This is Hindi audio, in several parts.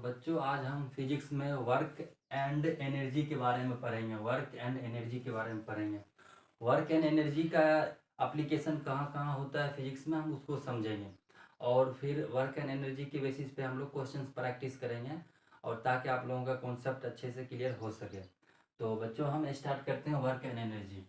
बच्चों आज हम फिजिक्स में वर्क एंड एनर्जी के बारे में पढ़ेंगे। वर्क एंड एनर्जी के बारे में पढ़ेंगे। वर्क एंड एनर्जी का एप्लीकेशन कहाँ कहाँ होता है फिजिक्स में, हम उसको समझेंगे। और फिर वर्क एंड एनर्जी के बेसिस पे हम लोग क्वेश्चंस प्रैक्टिस करेंगे, और ताकि आप लोगों का कॉन्सेप्ट अच्छे से क्लियर हो सके। तो बच्चों हम स्टार्ट करते हैं work and energy.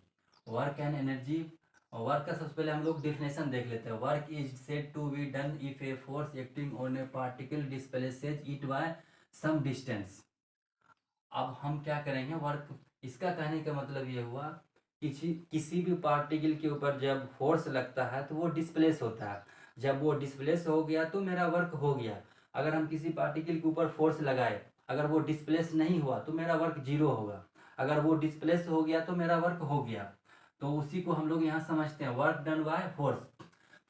Work and energy, work का सबसे पहले हम लोग डिफिनेशन देख लेते हैं। Work is said to be done if a force acting on a particle displaces it by some distance. अब हम क्या करेंगे, वर्क, इसका कहने का मतलब ये हुआ किसी भी पार्टिकल के ऊपर जब फोर्स लगता है तो वो डिस्प्लेस होता है। जब वो डिस्प्लेस हो गया तो मेरा वर्क हो गया। अगर हम किसी पार्टिकल के ऊपर फोर्स लगाए, अगर वो डिस्प्लेस नहीं हुआ तो मेरा वर्क जीरो होगा। अगर वो डिस्प्लेस हो गया तो मेरा वर्क हो गया। तो उसी को हम लोग यहाँ समझते हैं, work done by force.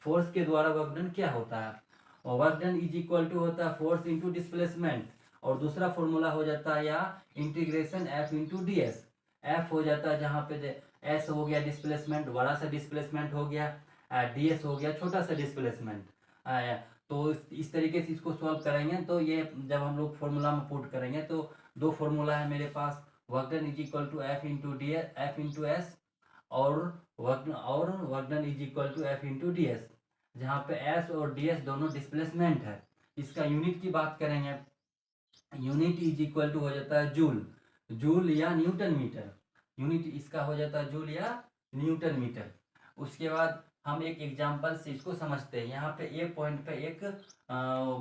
Force के द्वारा वर्क डन क्या होता है, और work done is equal to होता है फोर्स इंटू डिस्प्लेसमेंट। और दूसरा फॉर्मूला हो जाता है या integration F into D S. F हो जाता है जहाँ पे एस हो गया डिस्प्लेसमेंट, बड़ा सा डिस्प्लेसमेंट हो गया, डी एस हो गया छोटा सा डिस्प्लेसमेंट। तो इस तरीके से इसको सॉल्व करेंगे। तो ये जब हम लोग फॉर्मूला में पुट करेंगे तो दो फॉर्मूला है मेरे पास, work done is equal to F into D F into S, और work done is equal to F into D S, जहाँ पे एस और डी एस दोनों डिस्प्लेसमेंट है। इसका यूनिट की बात करेंगे, यूनिट इज इक्वल टू हो जाता है जूल, जूल या न्यूटन मीटर। यूनिट इसका हो जाता है जूल या न्यूटन मीटर। उसके बाद हम एक एग्जांपल से इसको समझते हैं। यहाँ पे ए पॉइंट पे एक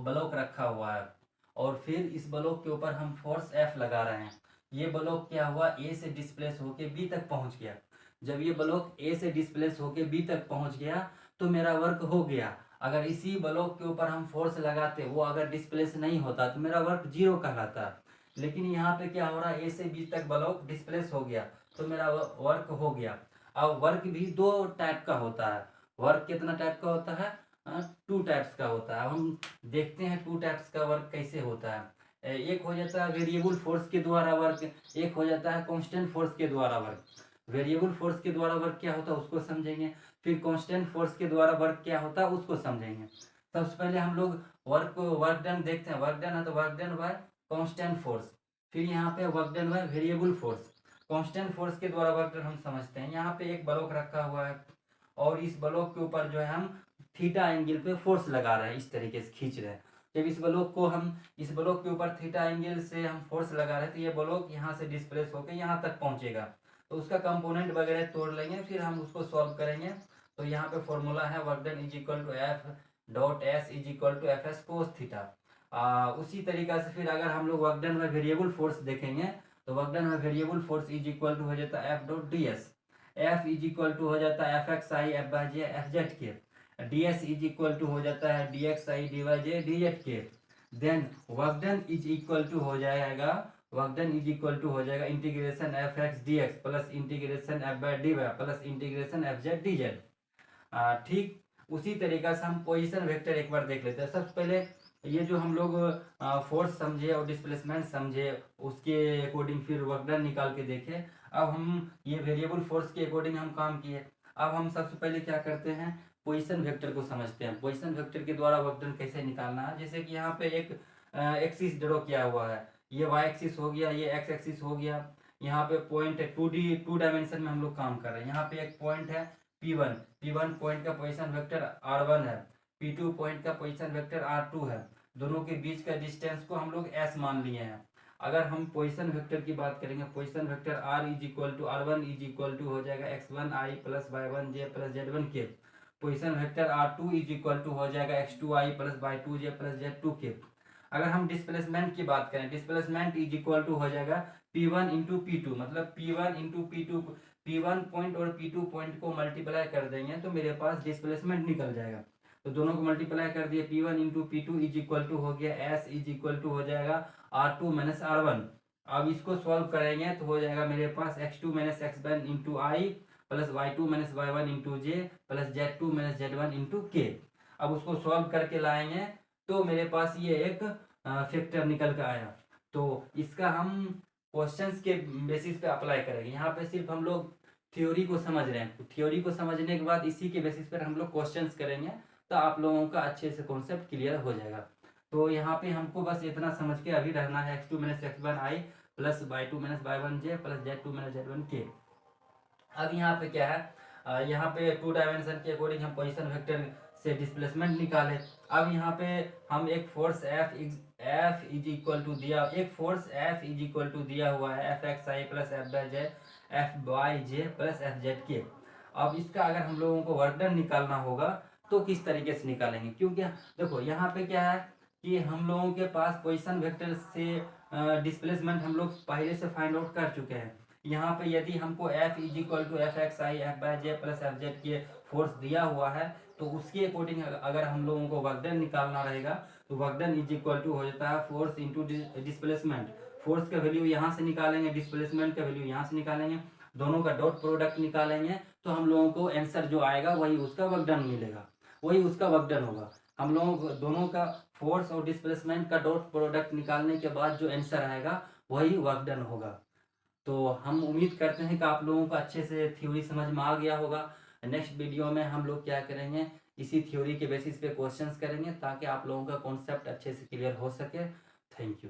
ब्लॉक रखा हुआ है, और फिर इस ब्लॉक के ऊपर हम फोर्स एफ लगा रहे हैं। ये ब्लॉक क्या हुआ, ए से डिस्प्लेस होके बी तक पहुंच गया। जब ये ब्लॉक ए से डिस्प्लेस होके बी तक पहुंच गया तो मेरा वर्क हो गया। अगर इसी ब्लॉक के ऊपर हम फोर्स लगाते, वो अगर डिस्प्लेस नहीं होता तो मेरा वर्क जीरो कहलाता। लेकिन यहाँ पे क्या हो रहा है, ए से बी तक ब्लॉक डिस्प्लेस हो गया तो मेरा वर्क हो गया। अब वर्क भी दो टाइप का होता है। वर्क कितना टाइप का होता है, टू टाइप्स का होता है। अब हम देखते हैं टू टाइप्स का वर्क कैसे होता है। एक हो जाता है वेरिएबल फोर्स के द्वारा वर्क, एक हो जाता है कांस्टेंट फोर्स के द्वारा वर्क। वेरिएबल फोर्स के द्वारा वर्क क्या होता है उसको समझेंगे, फिर कांस्टेंट फोर्स के द्वारा वर्क क्या होता है उसको समझेंगे। सबसे पहले हम लोग वर्क डन देखते हैं। वर्क डन है तो work done bye constant force, फिर यहाँ पे work done by variable force. Constant force के द्वारा वर्क डन हम समझते हैं, यहाँ पे एक ब्लॉक रखा हुआ है और इस ब्लॉक के ऊपर जो है हम थीटा एंगल पे फोर्स लगा रहे हैं, इस तरीके से खींच रहे हैं। जब इस ब्लॉक को हम इस ब्लॉक के ऊपर थीटा एंगल से हम फोर्स लगा रहे हैं तो ये ब्लॉक यहाँ से डिस्प्लेस होकर यहाँ तक पहुंचेगा। तो उसका कंपोनेंट वगैरह तोड़ लेंगे, फिर हम उसको सॉल्व करेंगे। तो यहाँ पे फॉर्मूला है work done is equal to F dot S is equal to F S cos theta. उसी तरीका से फिर अगर हम लोग वर्क डन में वेरिएबल फोर्स देखेंगे तो वर्क डन में variable force is equal to हो जाता है F dot D S. F is equal to हो जाता है F X I F Y J F Z K. D S is equal to हो जाता है D X I D Y J D Z K. Then work done is equal to हो जाएगा, work done is equal to हो जाएगा integration F X D X plus integration F Y D Y plus integration F Z D Z. ठीक उसी तरीका से हम पोजीशन वेक्टर एक बार देख लेते हैं। सबसे पहले ये जो हम लोग फोर्स समझे और डिस्प्लेसमेंट समझे, उसके अकॉर्डिंग फिर वर्क डन निकाल के देखे। अब हम ये वेरिएबल फोर्स के अकॉर्डिंग हम काम किए। अब हम सबसे पहले क्या करते हैं, पोजीशन वेक्टर को समझते हैं। पोजीशन वेक्टर के द्वारा वर्क डन कैसे निकालना है, जैसे कि यहाँ पे एक एक्सिस ड्रॉ किया हुआ है, ये वाई एक्सिस हो गया, ये एक्स एक्सिस हो गया। यहाँ पे पॉइंट है, टू डायमेंशन में हम लोग काम कर रहे हैं। यहाँ पे एक पॉइंट है P1, P1 पॉइंट का पोजीशन वेक्टर R1 है, P2 पॉइंट का पोजीशन वेक्टर R2 है। दोनों के बीच का डिस्टेंस को हम लोग S मान लिए हैं। अगर हम पोजीशन वेक्टर की बात करेंगे, position vector R is equal to R1 is equal to हो जाएगा x1i plus y1j plus z1k। Position vector R2 is equal to हो जाएगा x2i plus y2j plus z2k। अगर हम डिस्प्लेसमेंट की बात करें, डिस्प्लेसमेंट इज इक्वल टू हो जाएगा P1 इंटू P2, मतलब P1 into P2, P1 point और P2 पॉइंट को मल्टीप्लाई कर देंगे तो मेरे पास डिस्प्लेसमेंट निकल जाएगा। तो दोनों को मल्टीप्लाई कर दिए, P1 into P2 is equal to हो गया S इज इक्वल टू हो जाएगा R2 माइनस R1। अब इसको सॉल्व करेंगे तो हो जाएगा मेरे पास x2 minus x1 into I plus y2 minus y1 into J plus z2 minus z1 into K. अब उसको सॉल्व करके लाएंगे तो मेरे पास ये एक फैक्टर निकल कर आया। तो इसका हम क्वेश्चंस के बेसिस पे अप्लाई करेंगे। यहाँ पे सिर्फ हम लोग थ्योरी को समझ रहे हैं, थ्योरी को समझने के बाद इसी के बेसिस पर हम लोग क्वेश्चंस करेंगे तो आप लोगों का अच्छे से कॉन्सेप्ट क्लियर हो जाएगा। तो यहाँ पे हमको बस इतना समझ के अभी रहना है, x2 minus x1 i plus y2 minus y1 j plus z2 minus z1 k। अब यहाँ पे क्या है, यहाँ पे 2 डायमेंशन के अकॉर्डिंग हम पोजीशन वेक्टर से डिस्प्लेसमेंट निकाले। अब यहाँ पे हम एक force F is equal to दिया, एक force F is equal to दिया हुआ है Fxi plus Fy plus Fz। अब इसका अगर हम लोगों को वर्क डन निकालना होगा तो किस तरीके से निकालेंगे, क्योंकि देखो यहाँ पे क्या है कि हम लोगों के पास पोजीशन वेक्टर से डिस्प्लेसमेंट हम लोग पहले से फाइंड आउट कर चुके हैं। यहाँ पे यदि हमको F is equal to Fxi Fy plus Fz के फोर्स दिया हुआ है तो उसके अकॉर्डिंग अगर हम लोगों को वर्क डन निकालना रहेगा तो work done is equal to हो जाता है फोर्स इंटू डिस्प्लेसमेंट। फोर्स का वैल्यू यहाँ से निकालेंगे, डिस्प्लेसमेंट का वैल्यू यहाँ से निकालेंगे, दोनों का डॉट प्रोडक्ट निकालेंगे तो हम लोगों को आंसर जो आएगा वही उसका वर्क डन मिलेगा, वही उसका वर्क डन होगा। हम लोगों को दोनों का फोर्स और डिस्प्लेसमेंट का डॉट प्रोडक्ट निकालने के बाद जो आंसर आएगा वही वर्क डन होगा। तो हम उम्मीद करते हैं कि आप लोगों को अच्छे से थ्योरी समझ में आ गया होगा। नेक्स्ट वीडियो में हम लोग क्या करेंगे, इसी थ्योरी के बेसिस पे क्वेश्चंस करेंगे ताकि आप लोगों का कॉन्सेप्ट अच्छे से क्लियर हो सके। Thank you.